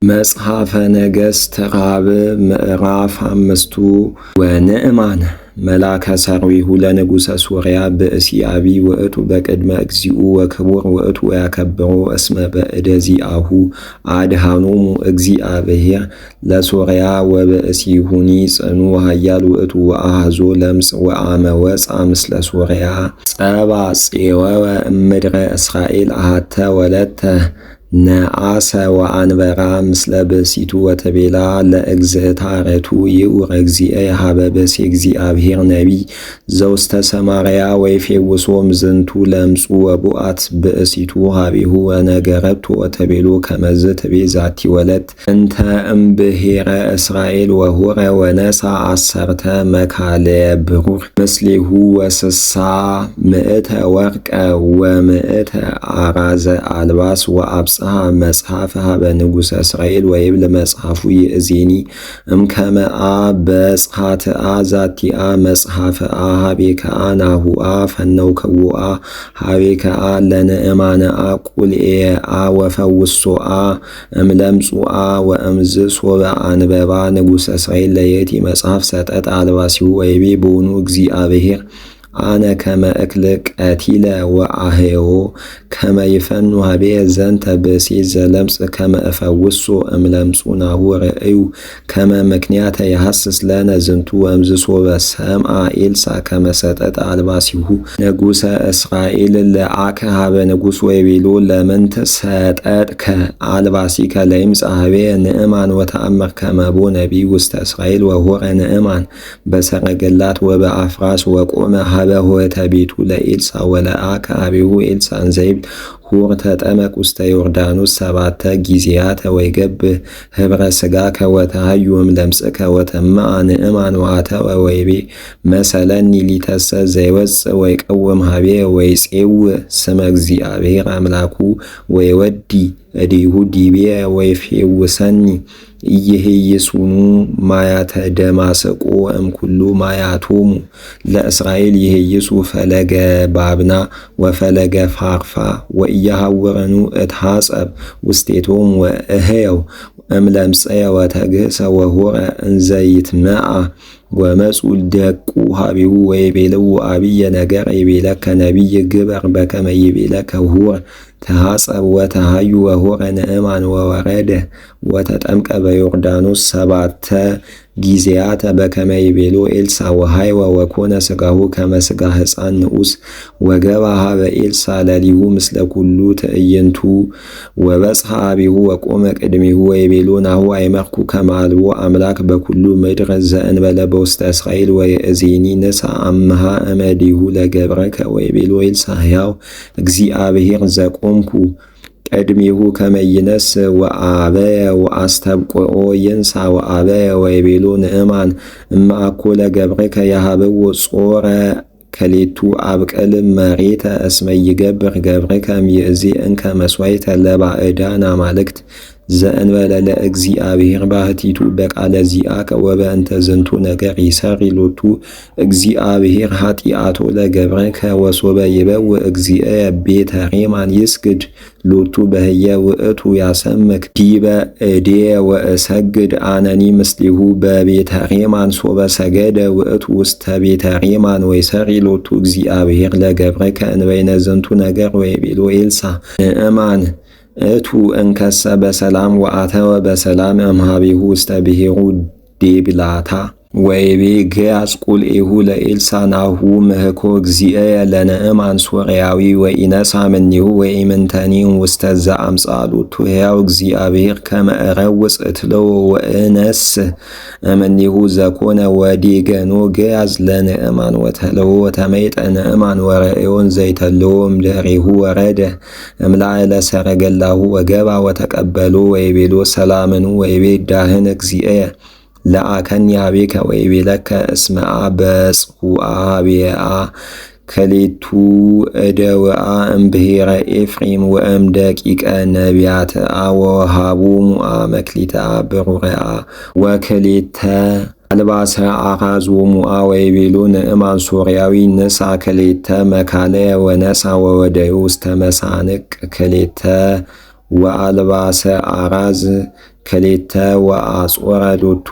መጽሐፈ ነገሥት ራብዕ ምዕራፍ 5 ወንዕማን መላከ ሠራዊሁ ለንጉሠ ሶርያ ብእሲ አቢይ ውእቱ በቅድመ እግዚኡ ወክቡር ውእቱ ወያከብሮ እስመ በእደ ዚአሁ አድኃኖሙ እግዚአብሔር ለሶርያ ወብእሲሁኒ ጽኑ ኃያል ውእቱ ወአሐዞ ለምጽ ወአመ ወፃ ምስለ ሶርያ ጸባ ፄወወ እምድረ እስራኤል አሐተ ወለተ ነአሰ ወአንበራ ምስለ ብእሲቱ ወተቤላ ለእግዝእታ ርቱ ይኡር እግዚእ ሀበ ብእሲ እግዚአብሔር ነቢይ ዘውስተ ሰማርያ ወይፌውሶ ምዝንቱ ለምጹ ወቡአት ብእሲቱ ሀቢሁ ወነገረቱ ወተቤሎ ከመዝ ትቤ ዛቲ ወለት እንተ እምብሔረ እስራኤል ወሆረ ወነሳ አሰርተ መካልየ ብሩር ምስሌሁ ወስሳ ምእተ ወርቀ ወምእተ አራዘ አልባስ ወአብጽሐ መጽሐፈ በንጉሠ እስራኤል ወይብል መጽሐፉ ይእዜኒ እምከመአ በጽሐትአ ዛቲአ መጽሐፈአ ሀቤከአ ናሁአ ፈነውከዎአ ሀቤከአ ለንዕማንአ ቁልኤአ ወፈውሶአ እምለምጹአ ወእምዝ ሶበ አንበባ ንጉሠ እስራኤል ለየቲ መጽሐፍ ሰጠት አልባሲሁ ወይቤ በውኑ እግዚአብሔር አነ ከመ እክል ቀቲለ ወአህዮ ከመ ይፈኑ ሀቤ ዘንተ ብእሲ ዘለምጽ ከመ እፈውሶ እምለምጹ ናሁ ርእዩ ከመ ምክንያተ የሐስስ ለነ ዝንቱ ወእምዝ ሶበ ሰምዐ ኤልሳዕ ከመ ሰጠት አልባሲሁ ንጉሠ እስራኤል ለአከ ሀበ ንጉሥ ወይቤሎ ለምንት ሰጠጥከ አልባሲከ ለይምጽእ ሀቤ ንዕማን ወተአምር ከመ ቦ ነቢይ ውስተ እስራኤል ወሆረ ንዕማን በሰረገላት ወበአፍራስ ወቆመ ሆተ ቤቱ ለኤልሳዕ ወለአከ አቢሁ ኤልሳዕ እንዘይብል ሁር ተጠመቅ ውስተ ዮርዳኖስ 7 ጊዜያተ ወይገብህ ህብረ ሥጋከ ወተሃዩ እምለምጽከ ወተማዕ ንዕማን ወአተወ ወይቤ መሰለኒ ሊተሰ ዘይወፅእ ወይቀውም ሀቤ ወይፄውእ ስመ እግዚአብሔር አምላኩ ወይወዲ እዲሁ ዲቤ ወይፌውሰኒ ኢይሄይሱኑ ማያተ ደማስቆ እምኩሉ ማያቶሙ ለእስራኤል ይሄይሱ ፈለገ ባብና ወፈለገ ፋርፋ ወኢያሐውረኑ እትሐጸብ ውስቴቶሙ ወእህየው እምለምጽየ ወተግህሰ ወሆረ እንዘ ይትመዓ ወመጹ ደቁ ሀቢሁ ወይቤልዎ አብየ ነገር ይቤለከ ነቢይ ግበር በከመ ይቤለከ ሁር ተሐጸብ ወተሃዩ ወሆረ ንዕማን ወወረደ ወተጠምቀ በዮርዳኖስ 7 ጊዜያተ በከመ ይቤሎ ኤልሳዕ ወሃይወ ወኮነ ሥጋሁ ከመ ሥጋ ሕፃን ንዑስ ወገባ ሀበ ኤልሳዕ ለሊሁ ምስለ ኩሉ ትዕይንቱ ወበጽሐ አቢሁ ወቆመ ቅድሚሁ ወይቤሎ ናሁ አይመርኩ ከመ አልቦ አምላክ በኩሉ ምድር ዘእንበለ በውስተ እስራኤል ወይእዜኒ ንሣ አምሃ እምእዴሁ ለገብርከ ወይቤሎ ኤልሳዕ ሕያው እግዚአብሔር ዘቆምኩ ቀድሜሁ ከመ ይነሥእ ወአበየ ወአስተብቅዖ ይንሣ ወአበየ ወይቤሎ ንዕማን እምአኮ ለገብርከ ያሃብዎ ጾረ ከሌቱ አብቅል መሬተ እስመ ይገብር ገብርከ እምይእዜ እንከ መሥዋዕተ ለባዕዳን አማልክት ዘእንበለ ለእግዚአብሔር ባሕቲቱ በቃለ ዚአከ ወበእንተ ዝንቱ ነገር ይሠሪ ሎቱ እግዚአብሔር ኃጢአቶ ለገብርከ ወሶበ ይበውእ እግዚእየ ቤተ ሬማን ይስግድ ሎቱ በህየ ውእቱ ያሰምክ ዲበ እዴየ ወእሰግድ አነኒ ምስሌሁ በቤተ ሬማን ሶበ ሰገደ ውእቱ ውስተ ቤተ ሬማን ወይሠሪ ሎቱ እግዚአብሔር ለገብርከ እንበይነ ዝንቱ ነገር ወይቤሎ ኤልሳዕ ንዕማን እቱ እንከሰ በሰላም ወአተወ በሰላም እምኀቤሁ ውስተ ብሔሩ ዴብላታ ወይቤ ገያጽ ቁልኤሁ ለኤልሳዕ ናሁ ምህኮ እግዚእየ ለንዕማን ሶርያዊ ወኢነሣ እምኔሁ ወኢምንተኒ ውስተ ዘአምጽአ ሎቱ ሕያው እግዚአብሔር ከመ እረውፅ እትለዎ ወእነሥእ እምኔሁ ዘኮነ ወዴገኖ ገያዝ ለንዕማን ወተለዎ ወተመይጠ ንዕማን ወረአዮን ዘይተለዎ እምድኅሬሁ ወረደ እምላዕለ ሰረገላሁ ወገባ ወተቀበሎ ወይቤሎ ሰላምኑ ወይቤ ዳህን እግዚእየ ለአከኒ ሀቤከ ወይቤለከ እስመአ በጽሑአ ሀቤአ ከሌቱ እደውአ እምብሔረ ኤፍሬም ወእም ደቂቀ ነቢያትአ ወሃቦሙአ መክሊተአ ብሩረአ ወክሌተ አልባሰ አራዞሙአ ወይቤሎ ንዕማን ሶርያዊ ንሣ ክሌተ መካልየ ወነሣ ወወደዮ ውስተ መሳንቅ ክሌተ ወአልባሰ አራዝ ከሌተ ወአጾረ ሎቱ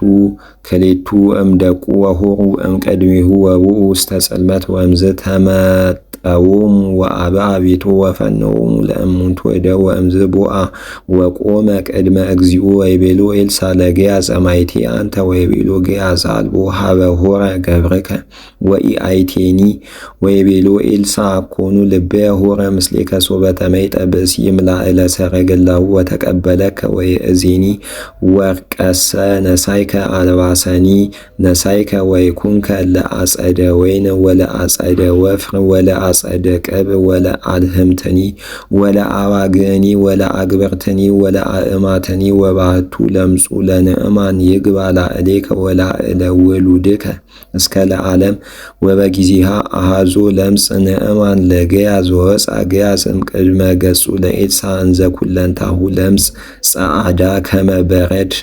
ከሌቱ እምደቁ ወሁሩ እምቀድሚሁ ወውኡ ውስተ ጽልመት ወእምዝ ተመጠውሙ ወአብአ ቤቱ ወፈነውሙ ለእሙንቱ እደው ወእምዝ ቦአ ወቆመ ቅድመ እግዚኡ ወይቤሎ ኤልሳዕ ለግያዝ ማይቴ አንተ ወይቤሎ ግያዝ አልቦ ሀበ ሆረ ገብርከ ወኢአይቴኒ ወይቤሎ ኤልሳዕ አኮኑ ልብየ ሆረ ምስሌከ ሶበ ተመይጠ ብእሲ እምላእለ ሰረገላሁ ወተቀበለከ ወይእዜኒ ወርቀሰ ነሳይከ አልባሰኒ ነሳይከ ወይኩንከ ለአጸደ ወይን ወለአጸደ ወፍር ወለአጸደ ቅብ ወለአልህምትኒ ወለአባግዕኒ ወለአግብርትኒ ወለአእማትኒ ወባህቱ ለምጹ ለንዕማን ይግባ ላዕሌከ ወላዕለ ውሉድከ እስከ ለዓለም ወበጊዜሃ አሃዞ ለምጽ ንዕማን ለግያዝ ወወፅአ ግያዝ እምቅድመ ገጹ ለኤልሳዕ እንዘ ኩለንታሁ ለምጽ ጸዓዳ ከመ በረድ